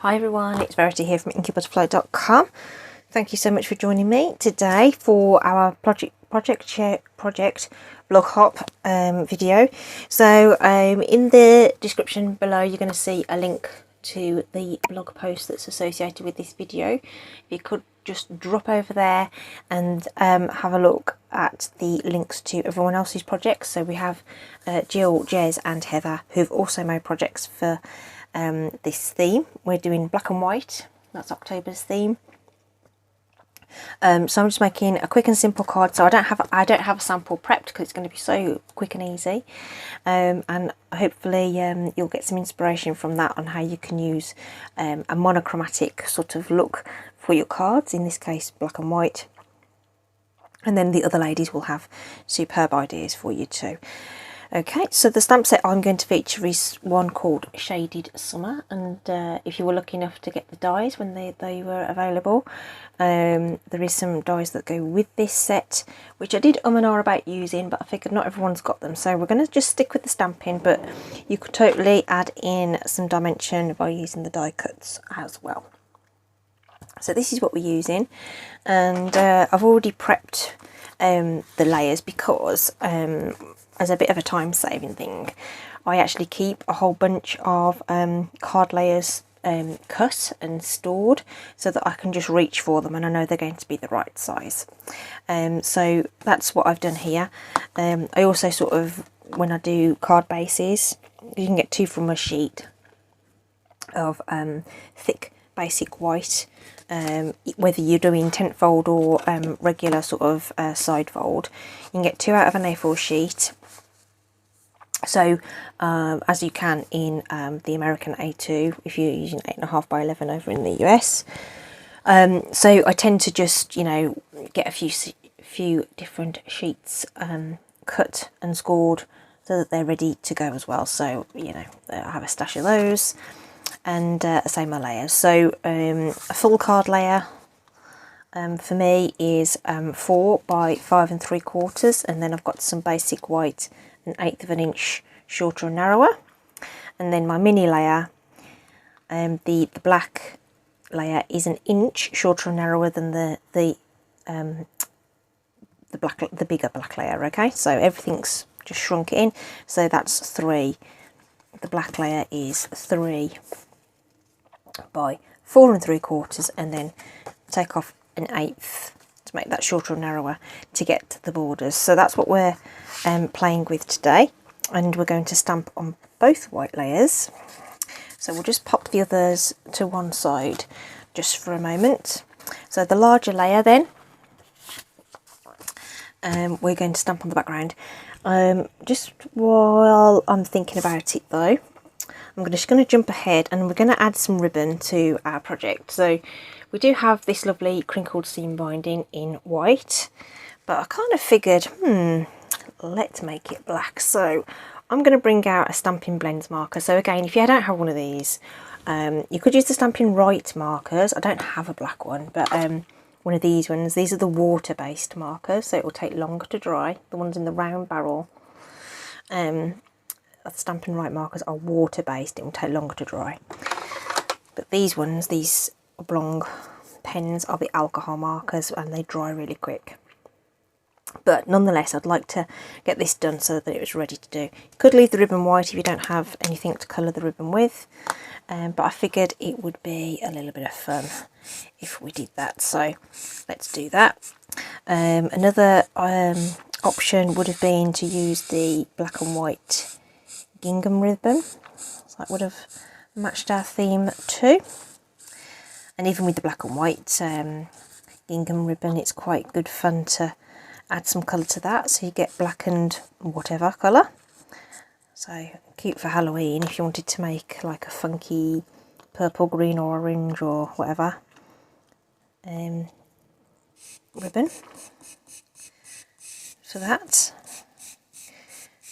Hi everyone, it's Verity here from inkybutterfly.com. Thank you so much for joining me today for our project blog hop video. So in the description below you're going to see a link to the blog post that's associated with this video. If you could just drop over there and have a look at the links to everyone else's projects. So we have Jill, Jez and Heather, who've also made projects for this theme. We're doing black and white, that's October's theme. So I'm just making a quick and simple card. So I don't have a sample prepped because it's going to be so quick and easy, and hopefully you'll get some inspiration from that on how you can use a monochromatic sort of look for your cards, in this case black and white, and then the other ladies will have superb ideas for you too. Okay, so the stamp set I'm going to feature is one called Shaded Summer, and if you were lucky enough to get the dies when they were available, there is some dies that go with this set, which I did and ah about using, but I figured not everyone's got them, so we're going to just stick with the stamping, but you could totally add in some dimension by using the die cuts as well. So this is what we're using, and I've already prepped the layers because as a bit of a time saving thing, I actually keep a whole bunch of card layers cut and stored so that I can just reach for them and I know they're going to be the right size. So that's what I've done here. I also sort of, when I do card bases, you can get two from a sheet of thick basic white, whether you're doing tent fold or regular sort of side fold. You can get two out of an A4 sheet, so as you can in the American A2 if you're using 8.5 by 11 over in the US. So I tend to just, you know, get a few different sheets cut and scored so that they're ready to go as well. So, you know, I have a stash of those, and same my layers. So a full card layer for me is 4 by 5 3/4, and then I've got some basic white, 1/8 of an inch shorter and narrower, and then my mini layer, the black layer is 1 inch shorter and narrower than the bigger black layer. Okay, so everything's just shrunk in, so that's 3. The black layer is 3 by 4 3/4, and then take off 1/8 to make that shorter and narrower to get to the borders. So that's what we're playing with today, and we're going to stamp on both white layers. So we'll just pop the others to one side just for a moment. So the larger layer then, we're going to stamp on the background. Just while I'm thinking about it though, I'm just going to jump ahead and we're going to add some ribbon to our project. So we do have this lovely crinkled seam binding in white, but I kind of figured, let's make it black. So I'm going to bring out a Stampin' Blends marker. So again, if you don't have one of these, you could use the Stampin' Right markers. I don't have a black one, but one of these ones. These are the water-based markers, so it will take longer to dry. The ones in the round barrel, the Stampin' Right markers are water-based. It will take longer to dry. But these ones, these oblong pens, are the alcohol markers, and they dry really quick. But nonetheless, I'd like to get this done so that it was ready to do. You could leave the ribbon white if you don't have anything to colour the ribbon with, but I figured it would be a little bit of fun if we did that, so let's do that. Another option would have been to use the black and white gingham ribbon, so that would have matched our theme too. And even with the black and white gingham ribbon, it's quite good fun to add some colour to that, so you get black and whatever colour. So cute for Halloween if you wanted to make like a funky purple, green or orange or whatever ribbon for that.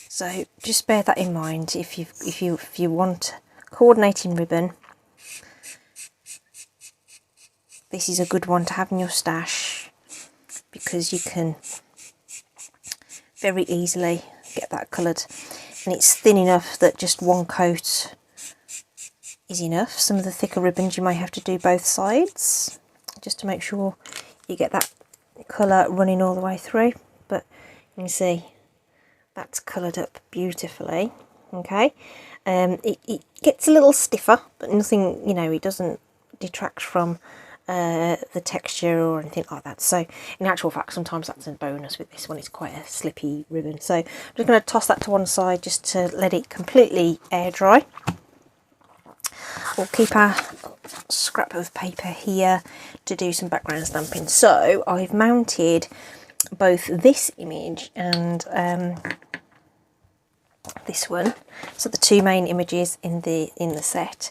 So just bear that in mind if you want coordinating ribbon. This is a good one to have in your stash because you can very easily get that coloured, and it's thin enough that just one coat is enough. Some of the thicker ribbons you may have to do both sides just to make sure you get that colour running all the way through, but you can see that's coloured up beautifully. Okay, it gets a little stiffer, but nothing, you know, it doesn't detract from the texture or anything like that. So in actual fact, sometimes that's a bonus with this one. It's quite a slippy ribbon. So I'm just going to toss that to one side just to let it completely air dry. We'll keep our scrap of paper here to do some background stamping. So I've mounted both this image and this one, so the two main images in the set.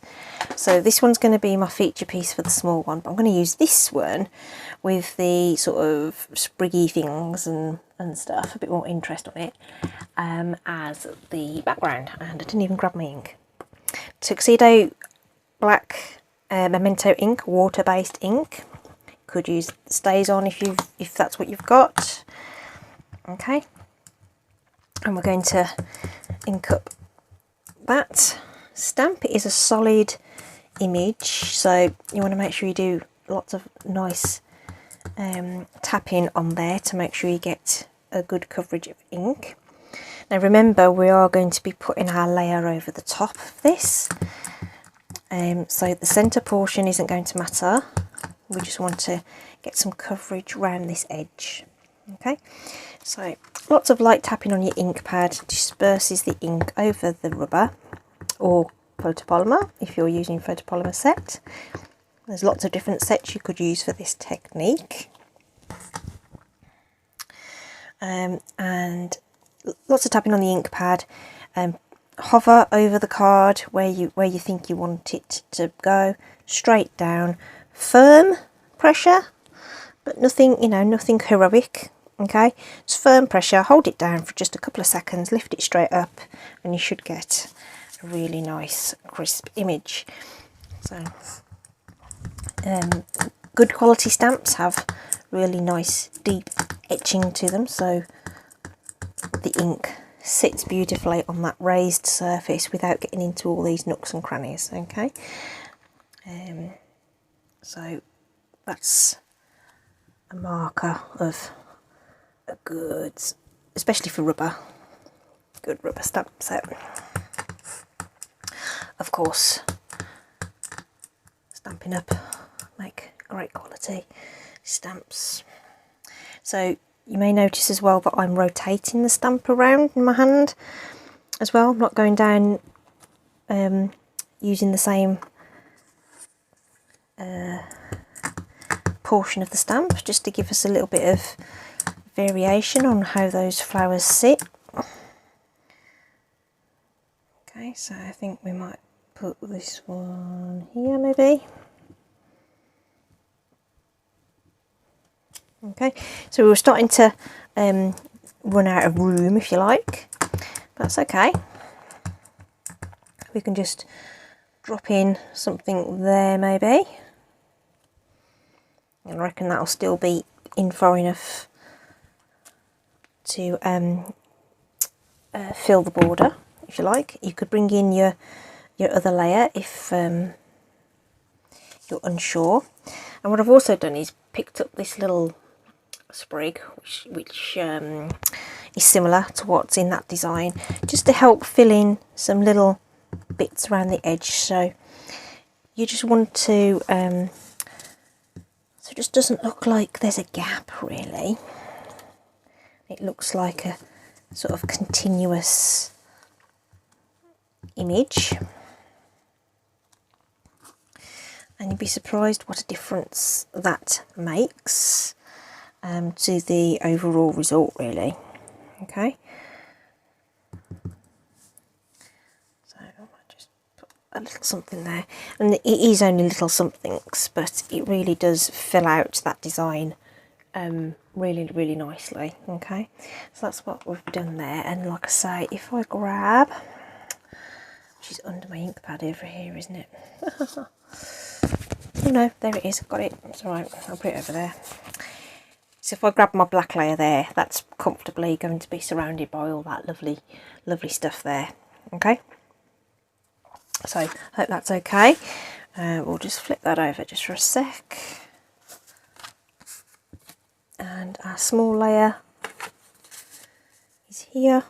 So this one's going to be my feature piece for the small one, but I'm going to use this one with the sort of spriggy things and stuff, a bit more interest on it, as the background. And I didn't even grab my ink. Tuxedo black memento ink, water-based ink. Could use StazOn if that's what you've got. Okay, and we're going to ink up that stamp. It is a solid image, so you want to make sure you do lots of nice tapping on there to make sure you get a good coverage of ink. Now remember, we are going to be putting our layer over the top of this, so the centre portion isn't going to matter. We just want to get some coverage around this edge. Okay, so lots of light tapping on your ink pad disperses the ink over the rubber or photopolymer if you're using photopolymer set. There's lots of different sets you could use for this technique, and lots of tapping on the ink pad. Hover over the card where you think you want it to go, straight down, firm pressure, but nothing, you know, nothing heroic. Okay, just firm pressure, hold it down for just a couple of seconds, lift it straight up, and you should get a really nice crisp image. So good quality stamps have really nice deep etching to them, so the ink sits beautifully on that raised surface without getting into all these nooks and crannies. Okay, so that's a marker of a good, especially for rubber, good rubber stamp set. Of course, Stampin' Up make great quality stamps. So you may notice as well that I'm rotating the stamp around in my hand as well. I'm not going down using the same portion of the stamp, just to give us a little bit of variation on how those flowers sit. Okay, so I think we might put this one here maybe. Okay, so we were starting to run out of room, if you like. That's okay. We can just drop in something there maybe. And I reckon that'll still be in far enough to fill the border, if you like. You could bring in your other layer if you're unsure. And what I've also done is picked up this little sprig, which is similar to what's in that design, just to help fill in some little bits around the edge. So you just want to so it just doesn't look like there's a gap really. It looks like a sort of continuous image, and you'd be surprised what a difference that makes to the overall result really. Okay, so I might just put a little something there, and it is only little somethings, but it really does fill out that design really nicely. Okay, so that's what we've done there. And like I say, if I grab, which is under my ink pad over here, isn't it? Oh no, there it is, got it. It's alright, I'll put it over there. So if I grab my black layer there, that's comfortably going to be surrounded by all that lovely stuff there. Okay, So I hope that's okay. We'll just flip that over just for a sec. And our small layer is here.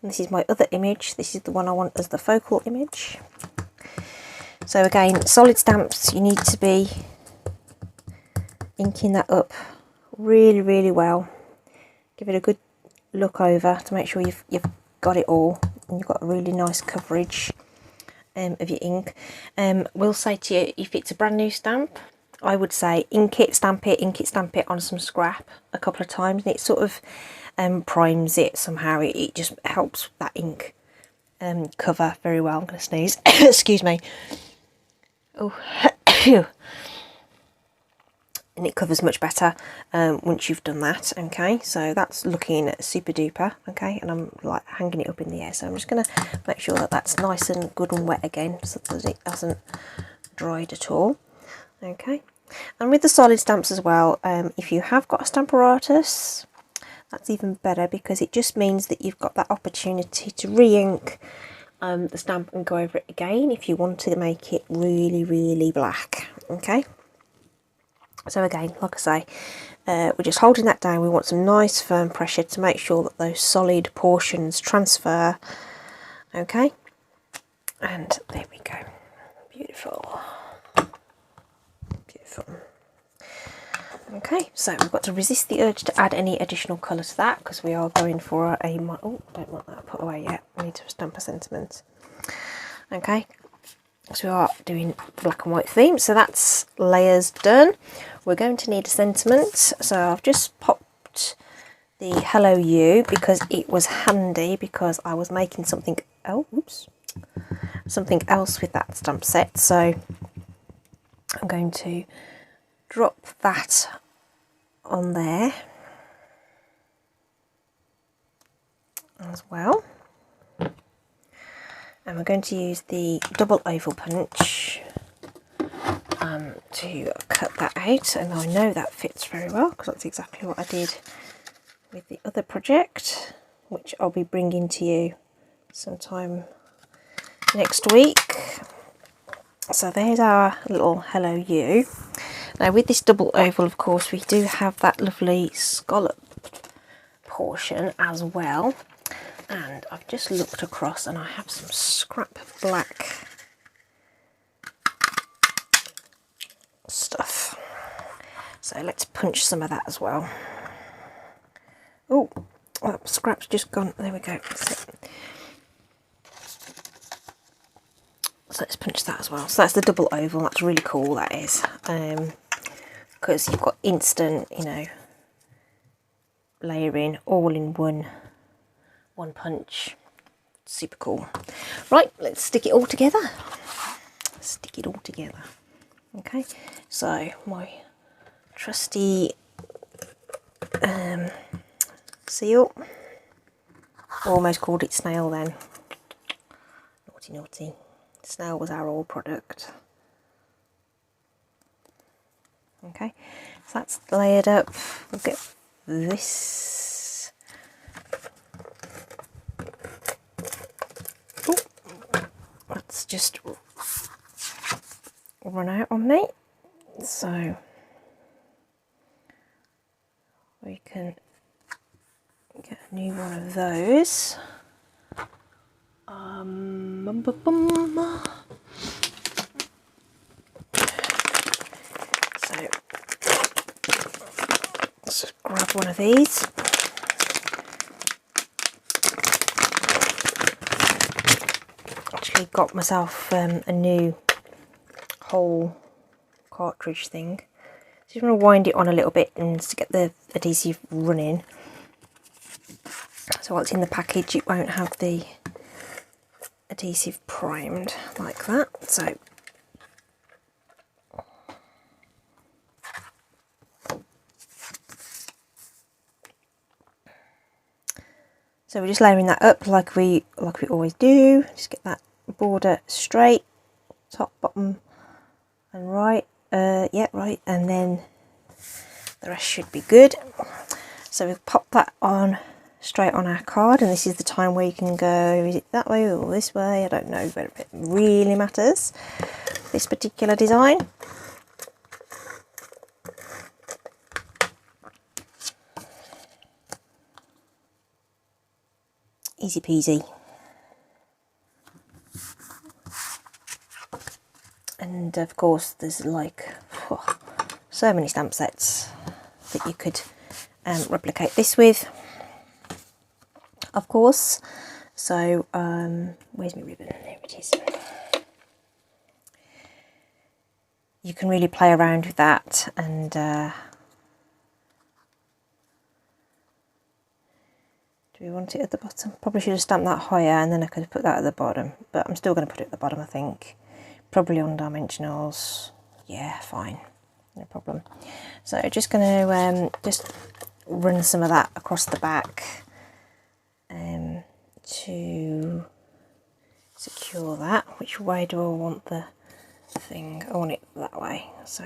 And this is my other image. This is the one I want as the focal image. So again, solid stamps, you need to be inking that up really, really well. Give it a good look over to make sure you've got it all and you've got a really nice coverage of your ink. We'll say to you, if it's a brand new stamp, I would say ink it, stamp it on some scrap a couple of times, and it sort of primes it somehow. It just helps that ink cover very well. I'm going to sneeze. Excuse me. Oh, and it covers much better once you've done that. Okay, so that's looking super duper. Okay, and I'm like hanging it up in the air, so I'm just going to make sure that that's nice and good and wet again, so that it hasn't dried at all. Okay, and with the solid stamps as well, if you have got a Stamparatus, that's even better, because it just means that you've got that opportunity to re-ink the stamp and go over it again if you want to make it really, really black. Okay, so again, like I say, we're just holding that down. We want some nice firm pressure to make sure that those solid portions transfer. Okay, and there we go. Beautiful. Beautiful. Okay, so we've got to resist the urge to add any additional colour to that, because we are going for a... oh, don't want that put away yet. I need to stamp a sentiment. Okay, so we are doing black and white theme, so that's layers done. We're going to need a sentiment, so I've just popped the Hello You because it was handy, because I was making something... oh, oops. Something else with that stamp set, so I'm going to drop that on there as well, and we're going to use the double oval punch to cut that out, and I know that fits very well because that's exactly what I did with the other project, which I'll be bringing to you sometime next week. So there's our little Hello You. Now with this double oval, of course, we do have that lovely scallop portion as well. And I've just looked across and I have some scrap black stuff. So let's punch some of that as well. Oh, that scrap's just gone. There we go. So let's punch that as well. So that's the double oval. That's really cool, that is. Because you've got instant, you know, layering all in one punch. Super cool. Right, let's stick it all together. Stick it all together. Okay, so my trusty seal. Almost called it snail then. Naughty, naughty. Snail was our old product. Okay, so that's layered up. We'll get this. Ooh, that's just run out on me. So we can get a new one of those. So let's just grab one of these. Actually got myself a new whole cartridge thing. So I'm going to wind it on a little bit and to get the adhesive running. So while it's in the package, it won't have the adhesive primed like that. So we're just layering that up like we always do. Just get that border straight, top, bottom, and right. Yeah, right, and then the rest should be good. So we've popped that on straight on our card, and this is the time where you can go, is it that way or this way? I don't know, but it really matters, this particular design. Easy peasy. And of course there's like so many stamp sets that you could replicate this with, of course. So where's my ribbon? There it is. You can really play around with that, and do we want it at the bottom? Probably should have stamped that higher, and then I could have put that at the bottom, but I'm still going to put it at the bottom, I think. Probably on dimensionals. Yeah, fine, no problem. So just going to just run some of that across the back to secure that. Which way do I want the thing? I want it that way, so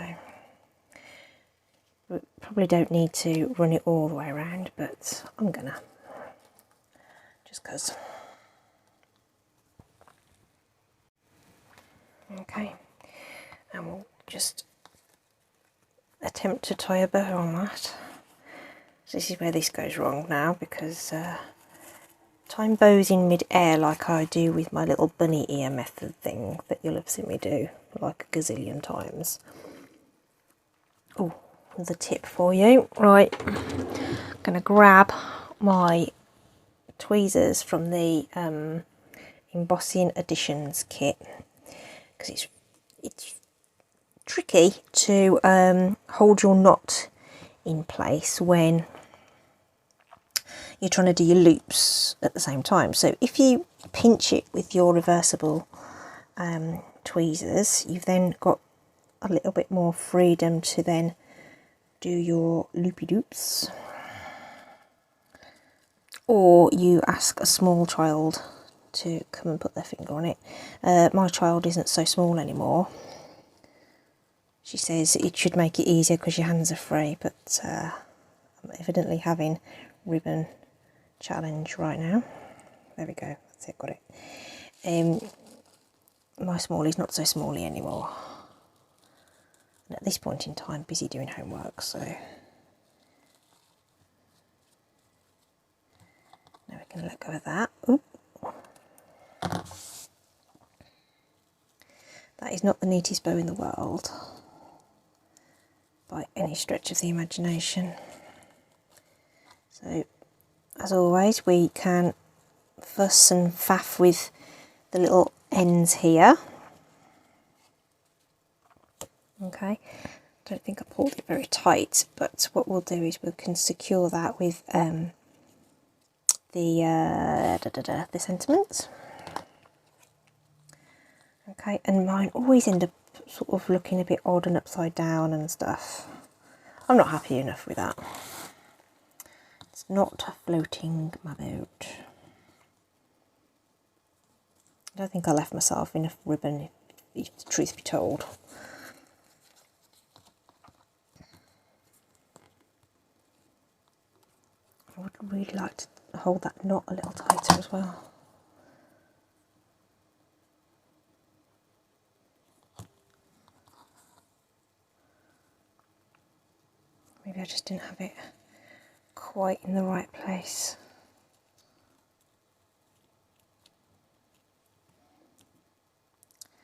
we probably don't need to run it all the way around, but I'm gonna, just because. Okay, and we'll just attempt to tie a bow on that. So this is where this goes wrong now, because tying bows in mid-air like I do with my little bunny ear method thing that you'll have seen me do like a gazillion times. Oh, the tip for you. Right, I'm going to grab my tweezers from the Embossing Editions kit, because it's tricky to hold your knot in place when you're trying to do your loops at the same time. So if you pinch it with your reversible tweezers, you've then got a little bit more freedom to then do your loopy loops. Or you ask a small child to come and put their finger on it. My child isn't so small anymore. She says it should make it easier because your hands are free, but I'm evidently having ribbon challenge right now. There we go, that's it, got it. My smallie's not so smally anymore, and at this point in time busy doing homework, so now we can let go of that. Oop. That is not the neatest bow in the world by any stretch of the imagination. So as always, we can fuss and faff with the little ends here. Okay, don't think I pulled it very tight, but what we'll do is we can secure that with the sentiments. Okay, and mine always end up sort of looking a bit odd and upside down and stuff. I'm not happy enough with that. It's not floating my boat. I don't think I left myself enough ribbon, if the truth be told. I would really like to hold that knot a little tighter as well. Maybe I just didn't have it quite in the right place.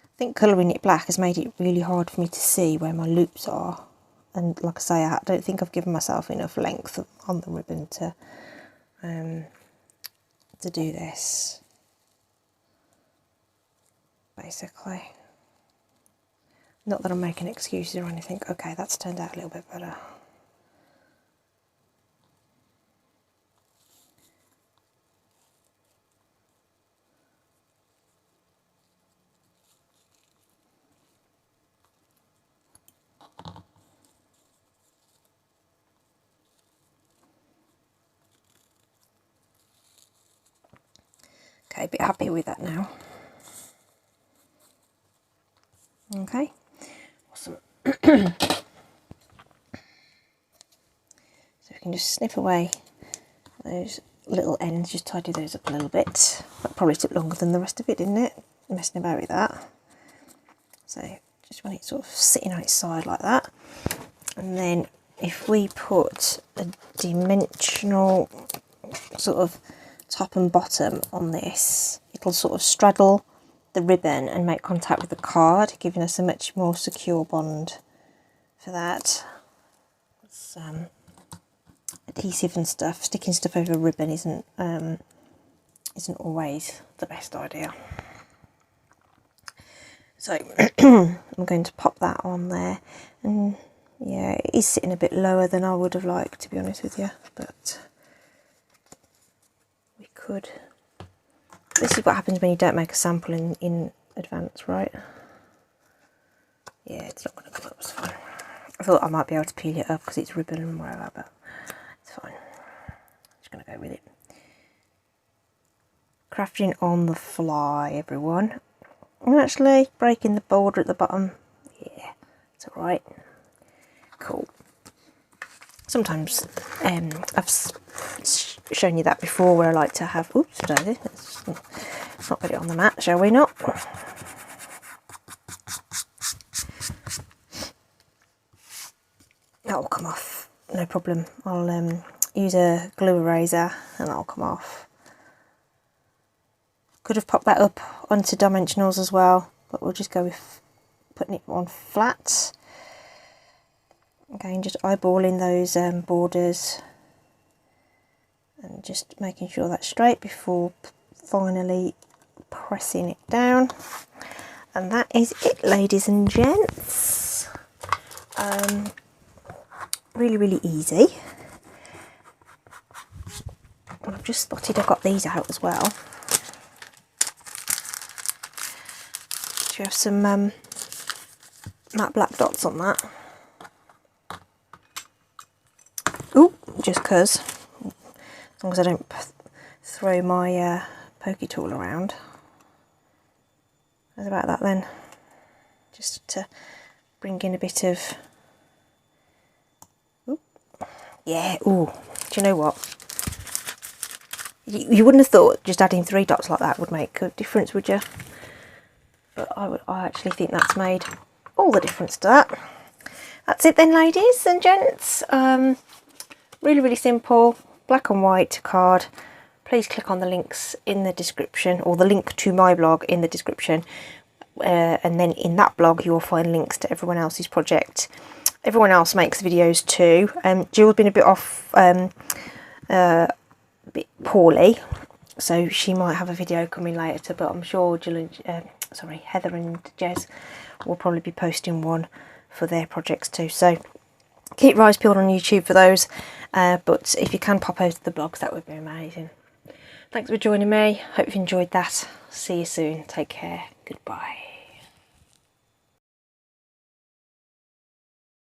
I think colouring it black has made it really hard for me to see where my loops are, and like I say, I don't think I've given myself enough length on the ribbon to do this, basically. Not that I'm making excuses or anything. Okay, that's turned out a little bit better. Okay, a bit happy with that now. Okay, awesome. So we can just snip away those little ends, just tidy those up a little bit. That probably took longer than the rest of it, didn't it? Messing about with that. So just when it's sort of sitting on its side like that. And then if we put a dimensional sort of top and bottom on this, it'll sort of straddle the ribbon and make contact with the card, giving us a much more secure bond for that. It's, adhesive and stuff, sticking stuff over ribbon isn't always the best idea. So I'm going to pop that on there, and yeah, it is sitting a bit lower than I would have liked, to be honest with you, but we could. This is what happens when you don't make a sample in advance, right? Yeah, it's not going to come up, it's fine. I thought I might be able to peel it up because it's ribbon and whatever, but it's fine. I'm just going to go with it. Crafting on the fly, everyone. I'm actually breaking the border at the bottom. Yeah, it's alright. Cool. Sometimes I've shown you that before, where I like to have, oops, let's not put it on the mat, shall we not? That will come off, no problem. I'll use a glue eraser and that'll come off. Could have popped that up onto dimensionals as well, but we'll just go with putting it on flat. Again, just eyeballing those borders and just making sure that's straight before finally pressing it down. And that is it, ladies and gents. Really easy. And I've just spotted I've got these out as well. Do you have some matte black dots on that? Ooh, just because. As long as I don't throw my pokey tool around. How's about that then? Just to bring in a bit of... Ooh. Yeah, ooh, do you know what? You wouldn't have thought just adding 3 dots like that would make a difference, would you? But I actually think that's made all the difference to that. That's it then, ladies and gents. Really simple, black and white card. Please click on the links in the description, or the link to my blog in the description, and then in that blog you will find links to everyone else's project. Everyone else makes videos too. Jill's been a bit off, a bit poorly, so she might have a video coming later, but I'm sure Heather and Jez will probably be posting one for their projects too. So keep your eyes peeled on YouTube for those, but if you can pop over to the blogs, that would be amazing. Thanks for joining me. Hope you enjoyed that. See you soon. Take care. Goodbye.